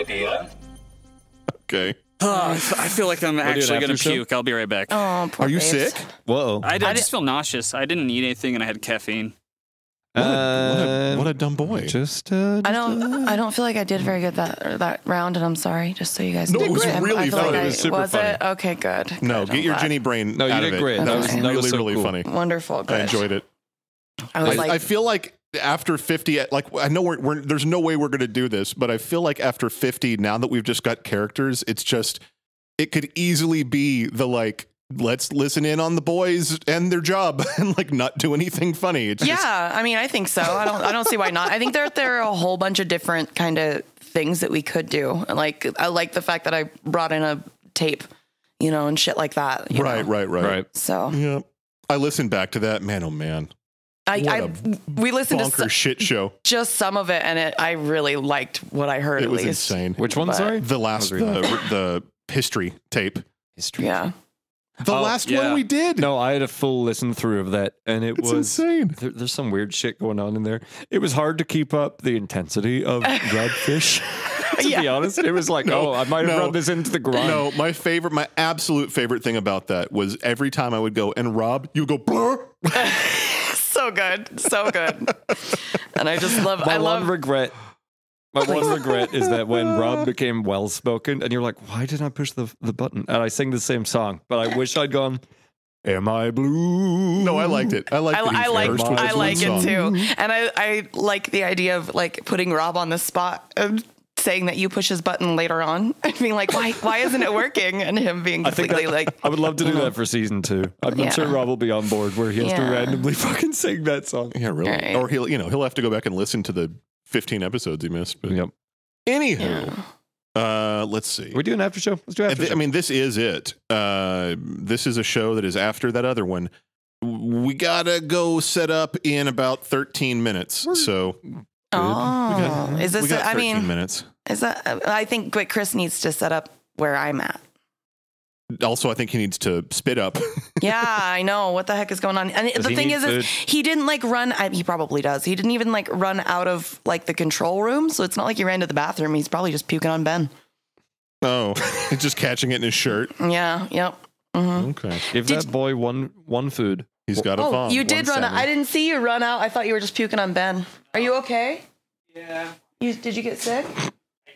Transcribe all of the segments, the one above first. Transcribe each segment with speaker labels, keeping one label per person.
Speaker 1: idea.
Speaker 2: Okay.
Speaker 3: I feel like I'm actually going to puke. I'll be right back.
Speaker 4: Oh, poor
Speaker 2: Are you
Speaker 4: babes.
Speaker 2: sick?
Speaker 5: Whoa.
Speaker 3: I just feel nauseous. I didn't eat anything and I had caffeine.
Speaker 2: What a dumb boy.
Speaker 4: I don't feel like I did very good that round, and I'm sorry. Just so you guys
Speaker 2: No,
Speaker 4: know.
Speaker 2: it was really
Speaker 4: I feel
Speaker 2: funny.
Speaker 4: Like
Speaker 2: It was super funny.
Speaker 4: it? Okay, good.
Speaker 2: No,
Speaker 4: good.
Speaker 2: get
Speaker 4: I'm
Speaker 2: your
Speaker 4: glad.
Speaker 2: Ginny brain
Speaker 5: No, you
Speaker 2: out
Speaker 5: did
Speaker 2: of it.
Speaker 5: great.
Speaker 2: That was
Speaker 4: Okay.
Speaker 2: really,
Speaker 5: so
Speaker 2: really
Speaker 5: cool.
Speaker 2: funny.
Speaker 4: Wonderful. Good.
Speaker 2: I enjoyed it.
Speaker 4: I
Speaker 2: I feel like after 50, like I know we're there's no way we're going to do this, but I feel like after 50, now that we've just got characters, it's just, it could easily be the like, let's listen in on the boys and their job and like not do anything funny. It's just,
Speaker 4: I mean, I think so. I don't see why not. I think there are a whole bunch of different kind of things that we could do. Like, I like the fact that I brought in a tape, and shit like that. you know?
Speaker 2: Right.
Speaker 4: So
Speaker 2: Yeah. I listened back to that. Man, oh man.
Speaker 4: we listened to
Speaker 2: Bonkers shit show.
Speaker 4: just some of it, and I really liked what I heard.
Speaker 2: It
Speaker 4: at
Speaker 2: was
Speaker 4: least.
Speaker 2: insane.
Speaker 5: Which one,
Speaker 4: But-
Speaker 5: sorry?
Speaker 2: The last, the history tape.
Speaker 5: History.
Speaker 4: Yeah.
Speaker 2: The last one we did.
Speaker 5: No, I had a full listen through of that, and it
Speaker 2: It's
Speaker 5: was
Speaker 2: insane.
Speaker 5: There's some weird shit going on in there. It was hard to keep up the intensity of Redfish. To be honest, it was like, I might have run this into the ground.
Speaker 2: No, my absolute favorite thing about that was every time I would go, and Rob, you go, blur.
Speaker 4: So good. And I just love,
Speaker 5: My one regret is that when Rob became well-spoken, and you're like, why did I push the button? And I sing the same song, but I wish I'd gone, am I blue?
Speaker 2: No, I liked it. I like
Speaker 4: it too. And I like the idea of like putting Rob on the spot and saying that you push his button later on and being like, why isn't it working? And him being completely
Speaker 5: I would love to do that for season 2. I'm sure Rob will be on board where he has to randomly fucking sing that song.
Speaker 2: Yeah, really.
Speaker 4: Right.
Speaker 2: Or he'll have to go back and listen to the 15 episodes he missed. But
Speaker 5: Yep.
Speaker 2: Anywho, let's see.
Speaker 5: We do an after show. Let's do after show.
Speaker 2: I mean, this is it. This is a show that is after that other one. We gotta go set up in about 13 minutes. So.
Speaker 4: Oh, is this?
Speaker 2: We got 13
Speaker 4: I
Speaker 2: minutes.
Speaker 4: Is that? I think Chris needs to set up where I'm at.
Speaker 2: Also, I think he needs to spit up.
Speaker 4: Yeah, I know. What the heck is going on? And the thing is he didn't like run. He probably does. He didn't even like run out of like the control room. So it's not like he ran to the bathroom. He's probably just puking on Ben.
Speaker 2: Oh, just catching it in his shirt.
Speaker 4: Yeah. Yep. Mm-hmm.
Speaker 2: Okay.
Speaker 5: Give that boy one food.
Speaker 2: He's got a bomb.
Speaker 4: You did run out. I didn't see you run out. I thought you were just puking on Ben. Are you okay?
Speaker 1: Yeah.
Speaker 4: Did you get sick?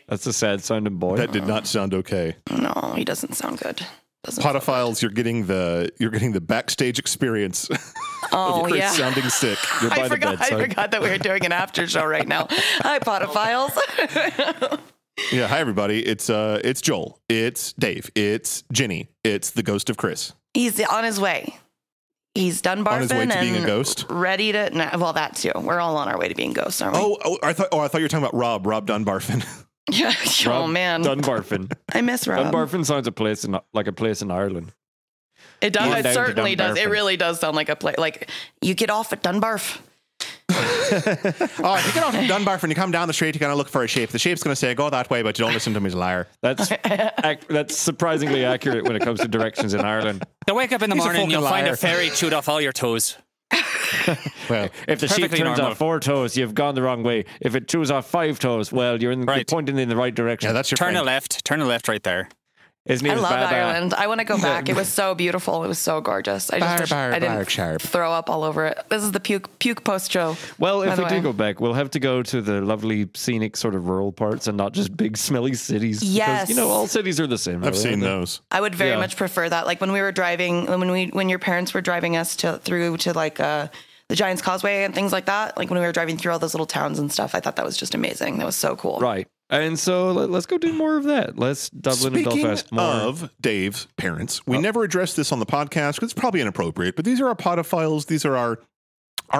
Speaker 5: That's a sad sounding boy.
Speaker 2: That did not sound okay.
Speaker 4: No, he doesn't sound good.
Speaker 2: Podophiles, you're getting the backstage experience of Chris sounding sick.
Speaker 4: You're by I forgot that we were doing an after show right now. Hi, Podophiles.
Speaker 2: Yeah, hi everybody. It's Joel. It's Dave. It's Ginny. It's the ghost of Chris.
Speaker 4: He's on his way. He's done barfing.
Speaker 2: On his way to being a ghost?
Speaker 4: Ready to... well, that too. We're all on our way to being ghosts, aren't we?
Speaker 2: I thought you were talking about Rob Dunbarfin.
Speaker 4: Yeah. Man.
Speaker 5: Dunbarfin.
Speaker 4: I miss Rob.
Speaker 5: Dunbarfin sounds like a place in Ireland.
Speaker 4: It does. It certainly does. It really does sound like a place. Like, you get off at Dunbarf.
Speaker 2: If you get off at Dunbarf and you come down the street, you're going to look for a shape. The shape's going to say, go that way, but you don't listen to him, he's a liar.
Speaker 5: That's surprisingly accurate when it comes to directions in Ireland.
Speaker 3: You wake up in the morning and you'll find a fairy chewed off all your toes.
Speaker 5: Well, if the sheep turns off 4 toes, you've gone the wrong way. If it chews off 5 toes, well, you're pointing in the right direction.
Speaker 2: Yeah, that's your
Speaker 3: Turn a left right there.
Speaker 5: His name
Speaker 4: I
Speaker 5: is
Speaker 4: love
Speaker 5: Baba.
Speaker 4: Ireland. I want to go back. It was so beautiful. It was so gorgeous. I didn't throw up all over it. This is the puke post show.
Speaker 5: Well, if we do go back, we'll have to go to the lovely scenic sort of rural parts and not just big smelly cities.
Speaker 4: Yes.
Speaker 5: Because, all cities are the same.
Speaker 2: I've seen those.
Speaker 4: I would very much prefer that. Like when we were driving, when your parents were driving us through to like the Giant's Causeway and things like that. Like when we were driving through all those little towns and stuff, I thought that was just amazing. That was so cool.
Speaker 5: Right. And so let's go do more of that. Let's Dublin and Belfast more.
Speaker 2: Of Dave's parents, we never addressed this on the podcast because it's probably inappropriate, but these are our podophiles. These are our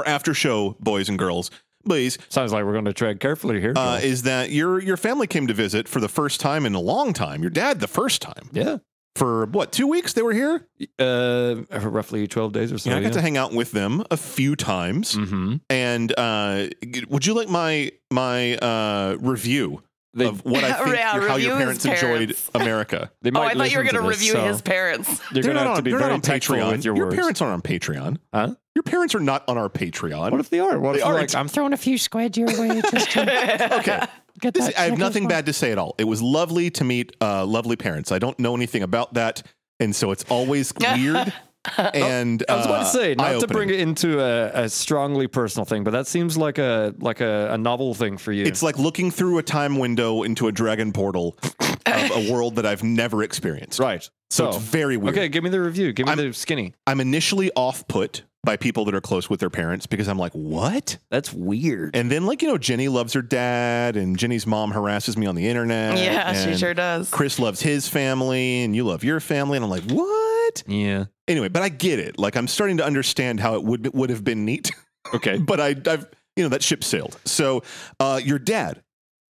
Speaker 2: after show boys and girls. Please.
Speaker 5: Sounds like we're going to tread carefully here.
Speaker 2: Is that your family came to visit for the first time in a long time? Your dad the first time.
Speaker 5: Yeah.
Speaker 2: For what, 2 weeks they were here?
Speaker 5: Roughly 12 days or so.
Speaker 2: Yeah, I got to hang out with them a few times.
Speaker 5: Mm-hmm.
Speaker 2: And would you like my review of what I think how your parents enjoyed America?
Speaker 5: They might
Speaker 4: I thought you were going to review his parents.
Speaker 5: You're going to have to be very tactful with your words.
Speaker 2: Your parents aren't on Patreon.
Speaker 5: Huh?
Speaker 2: Your parents are not on our Patreon.
Speaker 5: What if they are? What if
Speaker 2: they are?
Speaker 5: like, I'm throwing a few squid your way. Just to...
Speaker 2: Okay.
Speaker 1: Get that
Speaker 2: I have nothing
Speaker 1: Snickers
Speaker 2: bad to say at all. It was lovely to meet lovely parents. I don't know anything about that, and so it's always weird. And
Speaker 5: I was about to say, not to
Speaker 2: eye-opening.
Speaker 5: bring it into a strongly personal thing, but that seems like a novel thing for you.
Speaker 2: It's like looking through a time window into a dragon portal of a world that I've never experienced.
Speaker 5: right.
Speaker 2: So it's very weird.
Speaker 5: Okay, give me the review. Give me the skinny.
Speaker 2: I'm initially off-put by people that are close with their parents because I'm like, what?
Speaker 5: That's weird.
Speaker 2: And then, like, you know, Jenny loves her dad, and Jenny's mom harasses me on the internet.
Speaker 4: Yeah, she
Speaker 2: and
Speaker 4: sure does.
Speaker 2: Chris loves his family, and you love your family. And I'm like, what?
Speaker 5: Yeah.
Speaker 2: Anyway, but I get it. Like, I'm starting to understand how it would have been neat.
Speaker 5: Okay.
Speaker 2: But I've, you know, that ship sailed. So your dad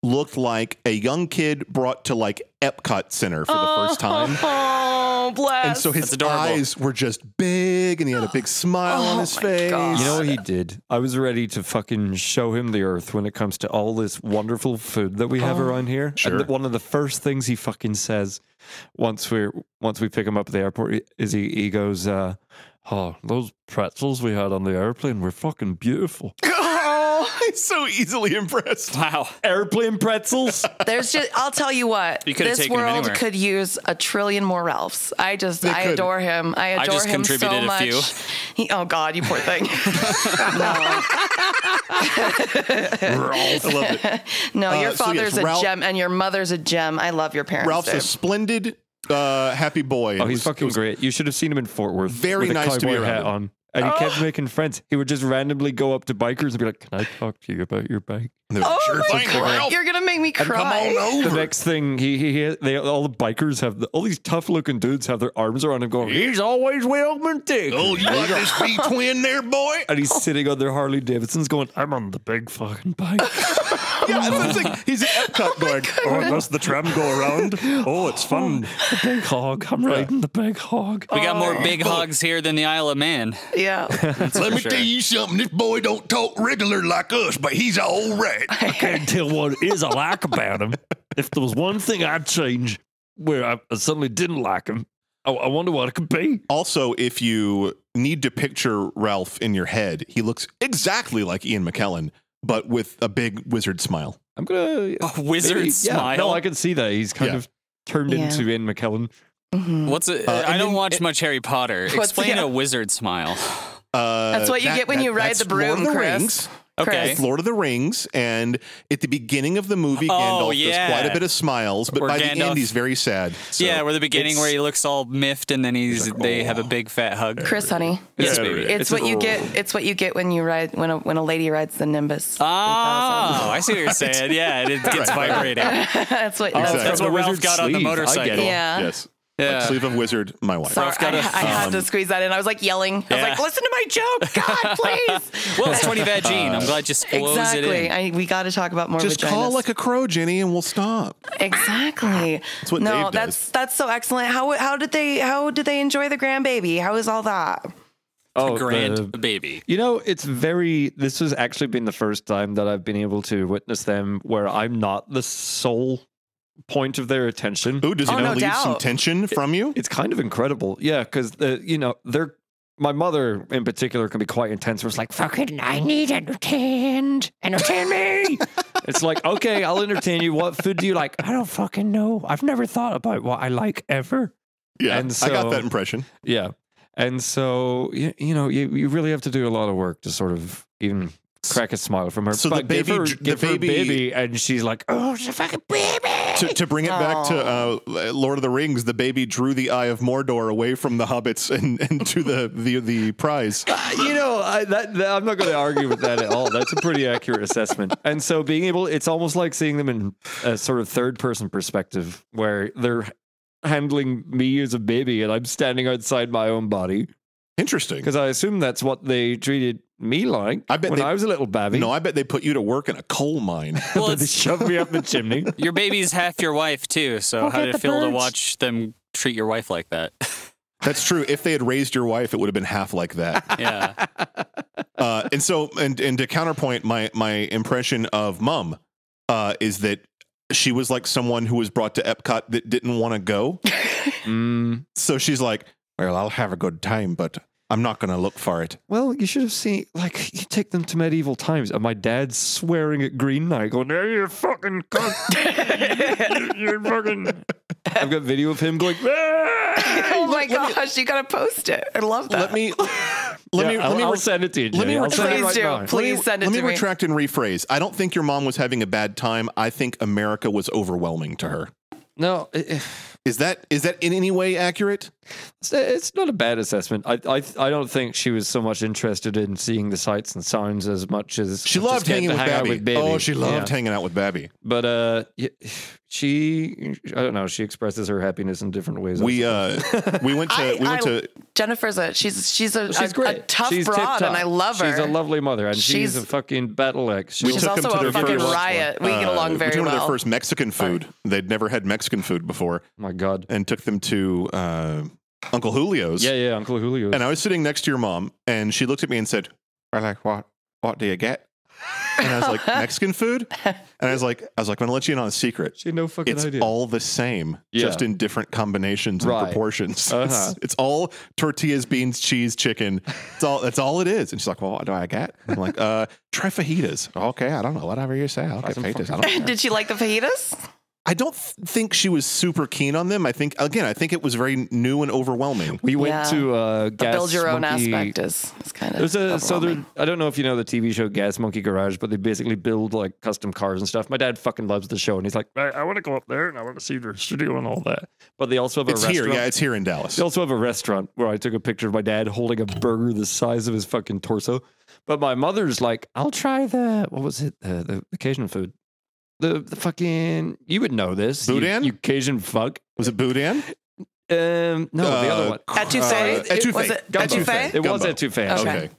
Speaker 2: looked like a young kid brought to, like, Epcot Center for the first time.
Speaker 4: Oh, bless.
Speaker 2: And so his
Speaker 3: That's adorable.
Speaker 2: eyes were just big, and he had a big smile on his
Speaker 4: my
Speaker 2: face.
Speaker 4: God.
Speaker 5: You know what he did? I was ready to fucking show him the earth when it comes to all this wonderful food that we have around here.
Speaker 2: Sure.
Speaker 5: And one of the first things he fucking says once we pick him up at the airport is he goes, "Oh, those pretzels we had on the airplane were fucking beautiful."
Speaker 2: He's so easily impressed.
Speaker 3: Wow.
Speaker 5: Airplane pretzels.
Speaker 4: There's just, I'll tell you what,
Speaker 3: You could've
Speaker 4: this
Speaker 3: taken him
Speaker 4: world
Speaker 3: anywhere.
Speaker 4: could use a trillion more Ralphs. I
Speaker 2: They
Speaker 4: adore him. I adore
Speaker 3: just
Speaker 4: him so
Speaker 3: contributed a
Speaker 4: much.
Speaker 3: few.
Speaker 4: Oh God, you poor thing.
Speaker 2: I love it.
Speaker 4: No, your
Speaker 2: So yes,
Speaker 4: father's a
Speaker 2: Ralph-
Speaker 4: gem and your mother's a gem. I love your parents.
Speaker 2: Ralph's a
Speaker 4: dude.
Speaker 2: splendid, happy boy.
Speaker 5: Oh,
Speaker 2: It
Speaker 5: he's
Speaker 2: was-
Speaker 5: fucking
Speaker 2: it was-
Speaker 5: great. You should have seen him in Fort Worth.
Speaker 2: Very
Speaker 5: with a
Speaker 2: nice to be
Speaker 5: cowboy
Speaker 2: around
Speaker 5: hat
Speaker 2: him.
Speaker 5: on. And he kept making friends. He would just randomly go up to bikers and be like, "Can I talk to you about your bike?"
Speaker 2: They're like,
Speaker 4: Oh
Speaker 2: sure
Speaker 4: my
Speaker 2: thing,
Speaker 4: God,
Speaker 2: Ralph.
Speaker 4: you're gonna make me
Speaker 2: And come
Speaker 4: cry.
Speaker 2: on
Speaker 5: The
Speaker 2: over.
Speaker 5: next thing, all the bikers have all these tough looking dudes have their arms around him, going, "He's always welcome to."
Speaker 2: Oh, you like this V twin there, boy?
Speaker 5: And he's sitting on their Harley Davidsons, going, "I'm on the big fucking bike."
Speaker 2: Yeah, that's what I'm saying. He's at Epcot going,
Speaker 5: Oh, does the tram go around? Oh, it's fun. The big hog. I'm riding the big hog.
Speaker 3: We got more big hogs here than the Isle of Man.
Speaker 4: Yeah.
Speaker 2: let me
Speaker 3: sure.
Speaker 2: tell you something. This boy don't talk regular like us, but he's all right.
Speaker 5: I can't tell what it is I like about him. If there was one thing I'd change where I suddenly didn't like him, I wonder what it could be.
Speaker 2: Also, if you need to picture Ralph in your head, he looks exactly like Ian McKellen, but with a big wizard smile.
Speaker 5: I'm gonna
Speaker 3: A wizard smile.
Speaker 5: No, I can see that he's kind
Speaker 2: Yeah.
Speaker 5: of turned
Speaker 4: Yeah.
Speaker 5: into Ian McKellen.
Speaker 3: What's it? I
Speaker 2: and
Speaker 3: don't
Speaker 2: then
Speaker 3: watch much Harry Potter. Explain
Speaker 4: yeah.
Speaker 3: a wizard smile.
Speaker 4: That's what you get when you ride
Speaker 2: that's
Speaker 4: the broom,
Speaker 2: Lord of the
Speaker 4: Chris.
Speaker 2: Rings.
Speaker 3: Okay.
Speaker 4: Chris.
Speaker 2: Lord of the Rings, and at the beginning of the movie,
Speaker 3: Oh,
Speaker 2: Gandalf
Speaker 3: yeah.
Speaker 2: does quite a bit of smiles, but
Speaker 3: Or
Speaker 2: by the
Speaker 3: Gandalf-
Speaker 2: end, he's very sad. So
Speaker 3: Yeah, where the beginning where he looks all miffed and then they have a big fat hug.
Speaker 4: Chris, honey.
Speaker 3: Yes, baby.
Speaker 4: It's what you get. It's what you get when you ride when a lady rides the Nimbus.
Speaker 3: Oh, I see what you're saying. Yeah, it gets vibrating.
Speaker 4: That's what.
Speaker 2: Exactly.
Speaker 3: That's what
Speaker 5: The
Speaker 3: Ralph
Speaker 5: wizard's
Speaker 3: got on the
Speaker 5: sleeve. I get
Speaker 3: motorcycle.
Speaker 5: it.
Speaker 4: Yeah.
Speaker 2: Yes.
Speaker 3: Yeah.
Speaker 2: Like sleeve of wizard, my wife.
Speaker 4: Sorry,
Speaker 3: got
Speaker 4: I
Speaker 3: a-
Speaker 4: had to squeeze that in. I was like yelling. I was
Speaker 3: Yeah.
Speaker 4: like, "Listen to my joke, God, please!"
Speaker 3: Well, it's 20 vagine. I'm glad you exposed it
Speaker 4: Exactly.
Speaker 3: in.
Speaker 4: We got to talk about more.
Speaker 2: Just
Speaker 4: vaginas.
Speaker 2: call like a crow, Jenny, and we'll stop.
Speaker 4: Exactly.
Speaker 2: That's what
Speaker 4: no,
Speaker 2: Dave does.
Speaker 4: that's so excellent. How did they enjoy the grandbaby? How is all that?
Speaker 5: Oh,
Speaker 3: Grand baby.
Speaker 5: You know, this has actually been the first time that I've been able to witness them where I'm not the sole point of their attention.
Speaker 2: Ooh, does it
Speaker 4: Oh, no
Speaker 2: relieve some
Speaker 4: doubt.
Speaker 2: tension from you?
Speaker 5: It's kind of incredible. Yeah, because, my mother in particular can be quite intense. Where it's like, fucking, I need entertained. Entertain me. It's like, okay, I'll entertain you. What food do you like? I don't fucking know. I've never thought about what I like ever.
Speaker 2: Yeah,
Speaker 5: And
Speaker 2: I got
Speaker 5: so-
Speaker 2: that impression.
Speaker 5: Yeah. And so, you really have to do a lot of work to sort of even crack a smile from her.
Speaker 2: So the
Speaker 5: But give
Speaker 2: baby-
Speaker 5: her-
Speaker 2: the
Speaker 5: give her a
Speaker 2: baby-
Speaker 5: baby, and she's like, oh, it's a fucking baby.
Speaker 2: To bring it back to Lord of the Rings, the baby drew the Eye of Mordor away from the hobbits and to the prize.
Speaker 5: I'm not going to argue with that at all. That's a pretty accurate assessment. And so it's almost like seeing them in a sort of third person perspective where they're handling me as a baby and I'm standing outside my own body.
Speaker 2: Interesting.
Speaker 5: Because I assume that's what they treated me like
Speaker 2: I bet
Speaker 5: when
Speaker 2: they-
Speaker 5: I was a little babby.
Speaker 2: No, I bet they put you to work in a coal mine.
Speaker 3: Well,
Speaker 5: They
Speaker 3: it's,
Speaker 5: shoved me up the chimney.
Speaker 3: your baby's half your wife, too. So how
Speaker 1: at
Speaker 3: did
Speaker 1: the
Speaker 3: it feel to
Speaker 1: birds.
Speaker 3: watch them treat your wife like that?
Speaker 2: That's true. If they had raised your wife, it would have been half like that.
Speaker 3: Yeah.
Speaker 2: And to counterpoint my impression of Mum is that she was like someone who was brought to Epcot that didn't want to go. So she's like, well, I'll have a good time, but I'm not going to look for it.
Speaker 5: Well, you should have seen, like, you take them to medieval times, and my dad's swearing at Green Knight, going, "There you fucking cunt. You're fucking." I've got video of him going,
Speaker 4: Oh my gosh, you gotta post it. I love that.
Speaker 5: I'll send it to you, Jenny. I'll send it right now.
Speaker 4: Please send it to me.
Speaker 2: Let me retract and rephrase. I don't think your mom was having a bad time. I think America was overwhelming to her.
Speaker 5: No.
Speaker 2: Is that in any way accurate?
Speaker 5: It's not a bad assessment. I don't think she was so much interested in seeing the sights and sounds as much as
Speaker 2: she loved hanging with Babby. Oh, she loved hanging out with Babby.
Speaker 5: But I don't know. She expresses her happiness in different ways.
Speaker 2: We went to
Speaker 4: Jennifer's she's
Speaker 5: great.
Speaker 4: a tough
Speaker 5: she's
Speaker 4: broad, and I love her.
Speaker 5: She's a lovely mother, and she's a fucking battle axe.
Speaker 4: She's also a fucking riot. We get along very well.
Speaker 2: We went to their first Mexican food. They'd never had Mexican food before.
Speaker 5: Oh my God.
Speaker 2: And took them to Uncle Julio's.
Speaker 5: Yeah, Uncle Julio's.
Speaker 2: And I was sitting next to your mom, and she looked at me and said, "We're like, what do you get?" And I was like, "Mexican food?" And I was like, I'm gonna let you in on a secret.
Speaker 5: She had no fucking idea.
Speaker 2: It's all the same, just in different combinations and proportions. It's all tortillas, beans, cheese, chicken. That's all it is. And she's like, "Well, what do I get?" And I'm like, "Try fajitas." Okay, I don't know. Whatever you say. I'll get fajitas. I don't care.
Speaker 4: Did she like the fajitas?
Speaker 2: I don't think she was super keen on them. I think it was very new and overwhelming.
Speaker 5: We went to Gas
Speaker 4: build your own
Speaker 5: Monkey.
Speaker 4: aspect is kind of
Speaker 5: I don't know if you know the TV show Gas Monkey Garage, but they basically build like custom cars and stuff. My dad fucking loves the show, and he's like, I want to go up there and I want to see their studio and all that. But they also have a restaurant.
Speaker 2: It's here in Dallas.
Speaker 5: They also have a restaurant where I took a picture of my dad holding a burger the size of his fucking torso. But my mother's like, I'll try the Cajun food. The fucking, you would know this.
Speaker 2: Boudin?
Speaker 5: You Cajun fuck.
Speaker 2: Was it Boudin?
Speaker 5: No, the other one.
Speaker 4: Etouffee?
Speaker 2: Etouffee.
Speaker 4: Was it etouffee?
Speaker 5: It was etouffee.
Speaker 4: Okay.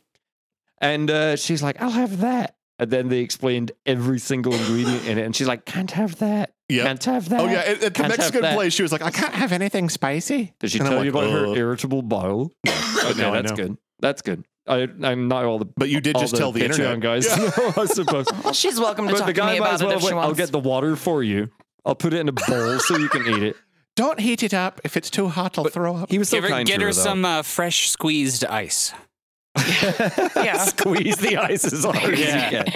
Speaker 5: And she's like, I'll have that. And then they explained every single ingredient in it. And she's like, can't have that.
Speaker 2: Yep.
Speaker 5: Can't have that.
Speaker 2: Oh, yeah. At the Mexican place, she was like, I can't have anything spicy.
Speaker 5: Did she tell you about her irritable bowel? Okay,
Speaker 2: No,
Speaker 5: that's good. That's good. I'm not all the.
Speaker 2: But you did just tell the
Speaker 5: Patreon
Speaker 2: internet
Speaker 5: guys. No, I suppose.
Speaker 4: Well, she's welcome to
Speaker 5: But
Speaker 4: talk
Speaker 5: the
Speaker 4: to
Speaker 5: guy
Speaker 4: me
Speaker 5: might
Speaker 4: about
Speaker 5: as
Speaker 4: it
Speaker 5: well
Speaker 4: if she
Speaker 5: have went, I'll
Speaker 4: wants.
Speaker 5: get the water for you. I'll put it in a bowl so you can eat it.
Speaker 2: Don't heat it up. If it's too hot, I'll throw up.
Speaker 5: He was so kind
Speaker 3: Get
Speaker 5: to
Speaker 3: her
Speaker 5: though.
Speaker 3: some fresh squeezed ice.
Speaker 4: Yeah.
Speaker 5: Squeeze the ice as hard as you can.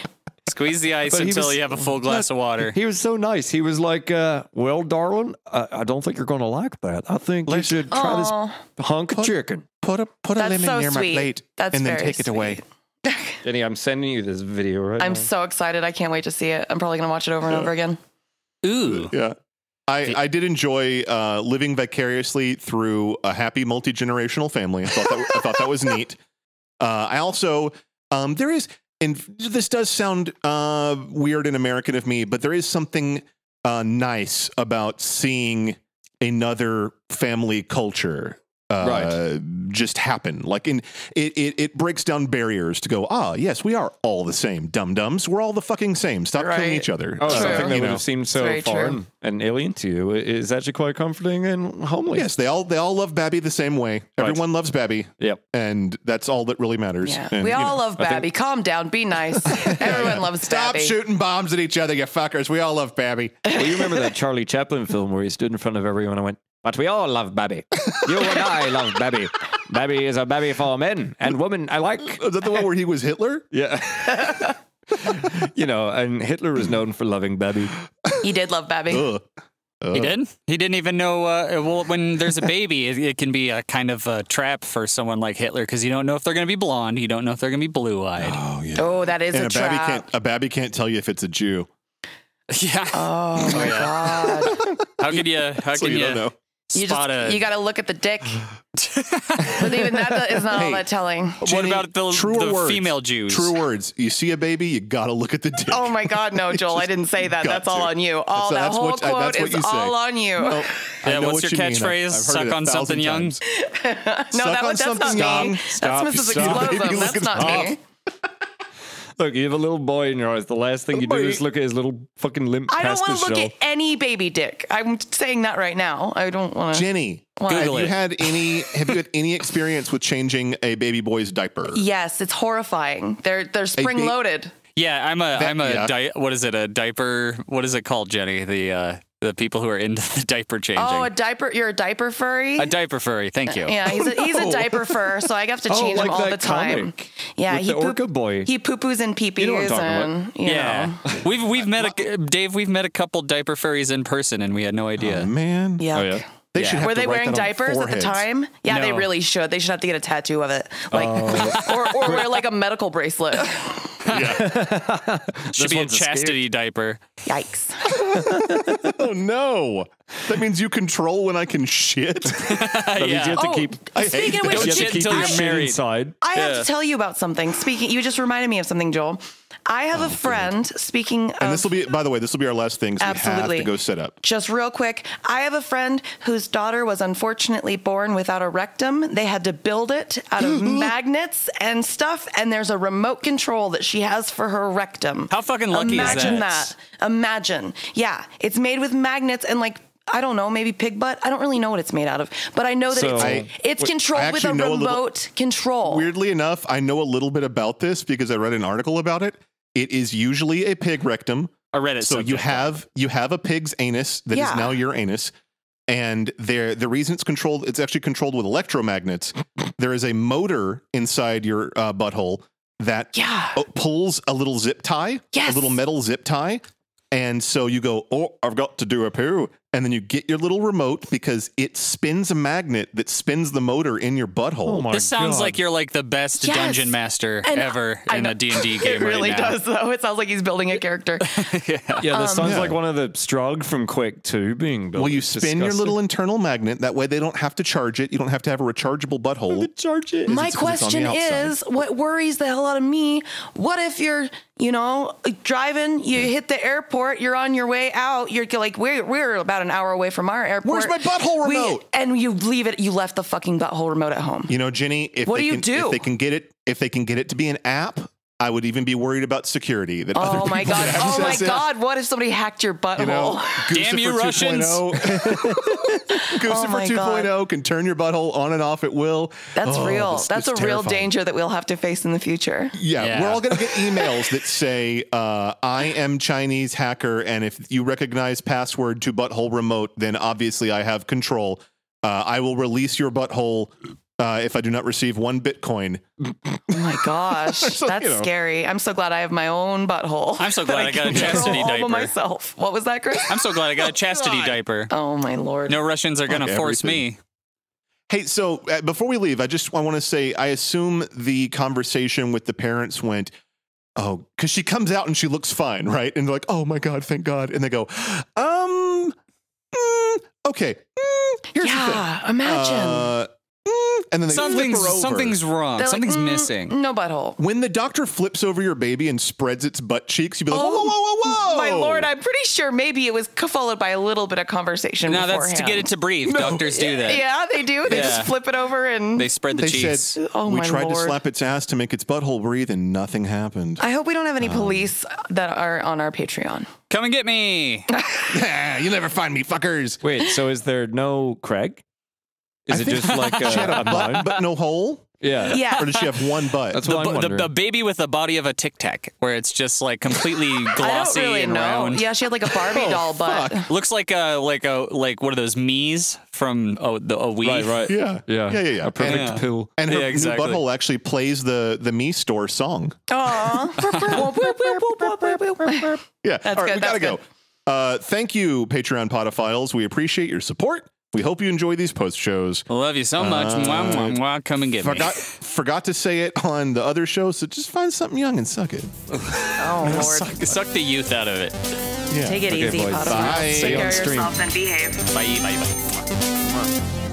Speaker 3: Squeeze the ice
Speaker 5: But he
Speaker 3: until
Speaker 5: was-
Speaker 3: you have a full glass of water.
Speaker 5: He was so nice. He was like, well, darling, I don't think you're going to like that. I think you should try this hunk of chicken.
Speaker 2: Put a
Speaker 4: That's
Speaker 2: lemon
Speaker 4: so
Speaker 2: near my
Speaker 4: sweet.
Speaker 2: plate
Speaker 4: That's
Speaker 2: and then
Speaker 4: very
Speaker 2: take it away.
Speaker 5: Jenny, I'm sending you this video right now.
Speaker 4: I'm so excited. I can't wait to see it. I'm probably going to watch it over and over again.
Speaker 3: Ooh.
Speaker 2: Yeah. I did enjoy living vicariously through a happy multi-generational family. I thought that was neat. I also there is, and this does sound weird and American of me, but there is something nice about seeing another family culture just happen. Like it breaks down barriers to go, yes, we are all the same. Dum-dums. We're all the fucking same. Stop killing each other.
Speaker 5: Oh,
Speaker 4: True.
Speaker 5: something that
Speaker 2: You
Speaker 5: would
Speaker 2: know.
Speaker 5: have seemed so foreign and alien to you is actually quite comforting and homely.
Speaker 2: Yes, they all love Babby the same way.
Speaker 5: Right.
Speaker 2: Everyone loves Babby.
Speaker 5: Yep.
Speaker 2: And that's all that really matters.
Speaker 4: Yeah.
Speaker 2: And,
Speaker 4: We
Speaker 2: you
Speaker 4: all
Speaker 2: know,
Speaker 4: love Babby. Calm down. Be nice. Everyone loves
Speaker 2: Stop
Speaker 4: Babby.
Speaker 2: shooting bombs at each other, you fuckers. We all love Babby.
Speaker 5: Well, you remember that Charlie Chaplin film where he stood in front of everyone and went, but we all love Babby. You and I love Babby. Babby is a Babby for men and women alike.
Speaker 2: Is that the one where he was Hitler?
Speaker 5: Yeah. You know, and Hitler was known for loving Babby.
Speaker 4: He did love Babby.
Speaker 2: Ugh.
Speaker 3: He did? He didn't even know, well, when there's a baby, it can be a kind of a trap for someone like Hitler because you don't know if they're going to be blonde. You don't know if they're going to be blue-eyed.
Speaker 2: Oh, yeah.
Speaker 4: Oh, that is
Speaker 2: And
Speaker 4: a trap.
Speaker 2: a Babby can't tell you if it's a Jew.
Speaker 3: Yeah.
Speaker 4: Oh my God.
Speaker 3: How can you
Speaker 2: don't know.
Speaker 4: You
Speaker 3: spot a...
Speaker 4: you got to look at the dick. But even that is not all that telling.
Speaker 2: Jenny,
Speaker 3: what about the
Speaker 2: words.
Speaker 3: female Jews?
Speaker 2: True words. You see a baby, you gotta look at the dick.
Speaker 4: Oh my God, no, Joel, I didn't say that.
Speaker 2: got
Speaker 4: That's all
Speaker 2: to.
Speaker 4: on you. All
Speaker 2: That's-
Speaker 4: that
Speaker 2: that's
Speaker 4: whole
Speaker 2: what-
Speaker 4: quote
Speaker 2: that's what
Speaker 4: is
Speaker 2: you say.
Speaker 4: all on you.
Speaker 2: No, I
Speaker 3: Yeah,
Speaker 2: know
Speaker 3: what's
Speaker 2: what
Speaker 3: your
Speaker 2: you mean.
Speaker 3: catchphrase?
Speaker 2: I've heard
Speaker 3: Suck
Speaker 2: it
Speaker 3: on
Speaker 2: 1,000
Speaker 3: something young?
Speaker 2: times.
Speaker 4: No,
Speaker 2: Suck on
Speaker 4: that's not
Speaker 2: something
Speaker 4: me.
Speaker 2: young.
Speaker 4: That's Mrs. Explosm. That's not me.
Speaker 5: Look, you have a little boy in your eyes. The last thing you do is look at his little fucking limp
Speaker 4: I don't
Speaker 5: pasta
Speaker 4: want to look
Speaker 5: shell.
Speaker 4: at any baby dick. I'm saying that right now. I don't want to.
Speaker 2: Jenny,
Speaker 4: What?
Speaker 2: have
Speaker 3: Google
Speaker 2: you
Speaker 3: it.
Speaker 2: had any experience with changing a baby boy's diaper?
Speaker 4: Yes, it's horrifying. They're spring loaded.
Speaker 3: Yeah, I'm
Speaker 2: yeah.
Speaker 3: what is it? A diaper? What is it called, Jenny? The The people who are into the diaper changing.
Speaker 4: Oh, a diaper. You're a diaper furry?
Speaker 3: A diaper furry. Thank you.
Speaker 4: Yeah, he's a diaper fur, so I have to change him all the time. Yeah,
Speaker 5: with the orca boy.
Speaker 4: He poo-poos and pee-pees.
Speaker 5: You know what I'm
Speaker 4: and,
Speaker 5: talking
Speaker 4: you
Speaker 3: Yeah.
Speaker 4: know.
Speaker 3: We've met Dave, we've met a couple diaper furries in person and we had no idea.
Speaker 2: Oh, man.
Speaker 4: Yuck.
Speaker 5: Oh, yeah.
Speaker 2: They should have
Speaker 4: Were
Speaker 2: to
Speaker 4: they
Speaker 2: write
Speaker 4: wearing
Speaker 2: that on
Speaker 4: diapers at the
Speaker 2: foreheads.
Speaker 4: time? Yeah, they
Speaker 3: No.
Speaker 4: really should. They should have to get a tattoo of it, like, or wear like a medical bracelet.
Speaker 3: Should be a
Speaker 5: one's a
Speaker 3: chastity diaper.
Speaker 4: Yikes!
Speaker 2: Oh, no. That means you control when I can shit.
Speaker 5: That means you have to keep.
Speaker 4: Speaking of
Speaker 3: Don't
Speaker 4: which,
Speaker 3: shit
Speaker 5: keep
Speaker 3: until
Speaker 5: your
Speaker 3: you're
Speaker 5: shit
Speaker 3: married.
Speaker 5: inside.
Speaker 4: I have to tell you about something. Speaking, you just reminded me of something, Joel. I have a friend. Speaking of,
Speaker 2: And this will be, by the way, this will be our last thing. So we
Speaker 4: Absolutely.
Speaker 2: have to go sit up.
Speaker 4: just real quick, I have a friend whose daughter was unfortunately born without a rectum. They had to build it out of magnets and stuff, and there's a remote control that she has for her rectum.
Speaker 3: How fucking lucky
Speaker 4: Imagine
Speaker 3: is that?
Speaker 4: Imagine. Yeah, it's made with magnets and like, I don't know, maybe pig butt. I don't really know what it's made out of, but I know that
Speaker 5: So-
Speaker 4: it's controlled with a
Speaker 2: actually know a little-
Speaker 4: remote control.
Speaker 2: Weirdly enough, I know a little bit about this because I read an article about it. It is usually a pig rectum.
Speaker 3: A Reddit
Speaker 2: So you
Speaker 3: subject.
Speaker 2: have a pig's anus that is
Speaker 4: Yeah.
Speaker 2: now your anus. And the reason it's actually controlled with electromagnets. There is a motor inside your butthole that
Speaker 4: Yeah.
Speaker 2: pulls a little zip tie,
Speaker 4: Yes.
Speaker 2: a little metal zip tie. And so you go, oh, I've got to do a poo. And then you get your little remote because it spins a magnet that spins the motor in your butthole.
Speaker 5: Oh my
Speaker 3: This sounds
Speaker 5: God.
Speaker 3: like you're like the best
Speaker 4: Yes.
Speaker 3: dungeon master
Speaker 4: And
Speaker 3: ever
Speaker 4: I
Speaker 3: in
Speaker 4: know.
Speaker 3: a D&D game
Speaker 4: It really
Speaker 3: right now.
Speaker 4: does, though. It sounds like he's building a character.
Speaker 5: Yeah, this sounds
Speaker 2: Yeah.
Speaker 5: like one of the Strug from Quake 2 being built.
Speaker 2: Well, you
Speaker 5: It's
Speaker 2: spin your
Speaker 5: disgusting.
Speaker 2: little internal magnet. That way they don't have to charge it. You don't have to have a rechargeable butthole.
Speaker 5: charge it.
Speaker 4: My
Speaker 2: it's 'cause it's on the
Speaker 4: question
Speaker 2: outside.
Speaker 4: is, what worries the hell out of me? What if you're, driving, you hit the airport, you're on your way out, you're like, we're about an hour away from our airport.
Speaker 2: Where's my butthole remote?
Speaker 4: And you leave it, you left the fucking butthole remote at home.
Speaker 2: You know, Jenny, if
Speaker 4: What
Speaker 2: they
Speaker 4: do you
Speaker 2: can,
Speaker 4: do?
Speaker 2: if they can get it to be an app, I would even be worried about security. That other
Speaker 4: Oh my
Speaker 2: people
Speaker 4: God.
Speaker 2: could
Speaker 4: Oh my
Speaker 2: access it.
Speaker 4: God. What if somebody hacked your butthole?
Speaker 2: You know,
Speaker 3: Damn you, Russians.
Speaker 2: Guccifer
Speaker 4: my
Speaker 2: 2.0 can turn your butthole on and off at will.
Speaker 4: That's
Speaker 2: Oh,
Speaker 4: real.
Speaker 2: this-
Speaker 4: That's
Speaker 2: it's
Speaker 4: a real
Speaker 2: terrifying.
Speaker 4: danger that we'll have to face in the future.
Speaker 2: Yeah, we're all going to get emails that say, I am Chinese hacker, and if you recognize password to butthole remote, then obviously I have control. I will release your butthole if I do not receive 1 Bitcoin.
Speaker 4: Oh my gosh. That's scary. I'm so glad I have my own butthole.
Speaker 3: I'm so
Speaker 4: that
Speaker 3: glad I got a
Speaker 4: can control
Speaker 3: chastity
Speaker 4: all by
Speaker 3: diaper.
Speaker 4: myself. What was that, Chris?
Speaker 3: I'm so glad I got a chastity diaper.
Speaker 4: Oh my Lord.
Speaker 3: No Russians are going to
Speaker 2: Fuck
Speaker 3: force
Speaker 2: everything.
Speaker 3: me.
Speaker 2: Hey, so before we leave, I want to say, I assume the conversation with the parents went, oh, because she comes out and she looks fine, right? And they're like, oh my God, thank God. And they go, okay, here's the thing.
Speaker 4: Yeah, imagine.
Speaker 2: And then they flip her over.
Speaker 3: Something's wrong.
Speaker 4: They're like,
Speaker 3: Something's missing.
Speaker 4: No butthole.
Speaker 2: When the doctor flips over your baby and spreads its butt cheeks, you'd be like, whoa, whoa, whoa, whoa, whoa.
Speaker 4: My Lord, I'm pretty sure maybe it was followed by a little bit of conversation
Speaker 3: No,
Speaker 4: beforehand.
Speaker 3: that's to get it to breathe. Doctors do that.
Speaker 4: Yeah, they do. They
Speaker 3: Yeah.
Speaker 4: just flip it over and...
Speaker 3: They spread the
Speaker 2: They
Speaker 3: cheeks.
Speaker 2: said,
Speaker 4: Oh,
Speaker 2: we
Speaker 4: my
Speaker 2: tried to
Speaker 4: Lord.
Speaker 2: slap its ass to make its butthole breathe and nothing happened.
Speaker 4: I hope we don't have any police that are on our Patreon.
Speaker 3: Come and get me.
Speaker 2: You'll never find me, fuckers.
Speaker 5: Wait, so is there no Craig? Is it just like
Speaker 2: She had a
Speaker 5: a
Speaker 2: butt,
Speaker 5: moan?
Speaker 2: but no hole?
Speaker 5: Yeah.
Speaker 4: Yeah.
Speaker 2: Or does she have one butt?
Speaker 5: That's what I'm
Speaker 3: The
Speaker 5: wondering.
Speaker 3: baby with the body of a Tic Tac, where it's just like completely
Speaker 4: I don't
Speaker 3: glossy
Speaker 4: really
Speaker 3: and
Speaker 4: know.
Speaker 3: round.
Speaker 4: Yeah, she had like a Barbie doll butt.
Speaker 3: Looks like one of those Mii's from a Wii.
Speaker 5: Right.
Speaker 2: Yeah.
Speaker 5: Yeah.
Speaker 2: Yeah.
Speaker 5: A perfect
Speaker 3: Yeah.
Speaker 5: pill.
Speaker 2: And her
Speaker 3: Yeah, exactly.
Speaker 2: new butthole actually plays the Me Store song.
Speaker 4: Aw.
Speaker 2: Yeah.
Speaker 4: That's
Speaker 2: All right,
Speaker 4: good,
Speaker 2: we gotta
Speaker 4: that's
Speaker 2: go. Thank you, Patreon Podophiles. We appreciate your support. We hope you enjoy these post shows.
Speaker 3: I love you so much. Mwah, mwah, mwah. Come and get me.
Speaker 2: Forgot to say it on the other show, so just find something young and suck it.
Speaker 4: Oh, Lord.
Speaker 3: Suck the youth out of it.
Speaker 2: Yeah.
Speaker 4: Take it
Speaker 5: Okay,
Speaker 4: easy,
Speaker 5: boys.
Speaker 4: Potter.
Speaker 2: Bye.
Speaker 4: Take
Speaker 2: See you
Speaker 4: care
Speaker 5: on
Speaker 4: of
Speaker 5: stream.
Speaker 4: yourself and behave.
Speaker 3: Bye, bye, bye.